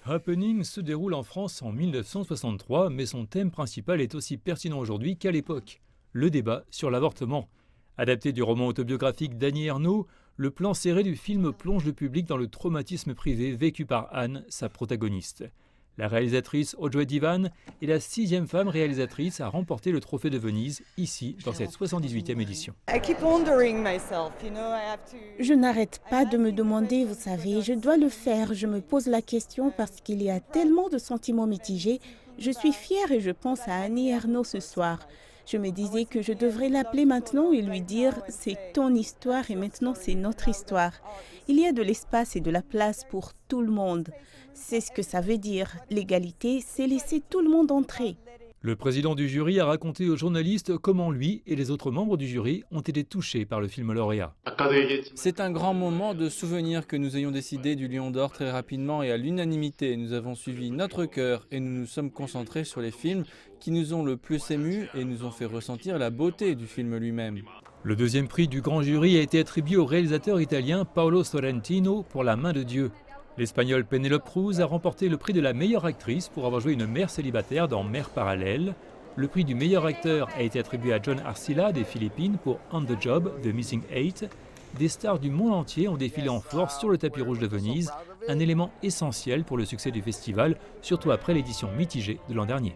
Happening se déroule en France en 1963, mais son thème principal est aussi pertinent aujourd'hui qu'à l'époque, le débat sur l'avortement. Adapté du roman autobiographique d'Annie Ernaux, le plan serré du film plonge le public dans le traumatisme privé vécu par Anne, sa protagoniste. La réalisatrice Audrey Divan est la 6e femme réalisatrice à remporter le Trophée de Venise, ici, dans cette 78e édition. Je n'arrête pas de me demander, vous savez, je dois le faire. Je me pose la question parce qu'il y a tellement de sentiments mitigés. Je suis fière et je pense à Annie Ernaux ce soir. Je me disais que je devrais l'appeler maintenant et lui dire « c'est ton histoire et maintenant c'est notre histoire ». Il y a de l'espace et de la place pour tout le monde. C'est ce que ça veut dire. L'égalité, c'est laisser tout le monde entrer. Le président du jury a raconté aux journalistes comment lui et les autres membres du jury ont été touchés par le film lauréat. C'est un grand moment de souvenir que nous ayons décidé du Lion d'Or très rapidement et à l'unanimité. Nous avons suivi notre cœur et nous nous sommes concentrés sur les films qui nous ont le plus émus et nous ont fait ressentir la beauté du film lui-même. Le deuxième prix du grand jury a été attribué au réalisateur italien Paolo Sorrentino pour La main de Dieu. L'Espagnole Penélope Cruz a remporté le prix de la meilleure actrice pour avoir joué une mère célibataire dans Mère parallèle. Le prix du meilleur acteur a été attribué à John Arcila des Philippines pour On the Job, The Missing Eight. Des stars du monde entier ont défilé en force sur le tapis rouge de Venise, un élément essentiel pour le succès du festival, surtout après l'édition mitigée de l'an dernier.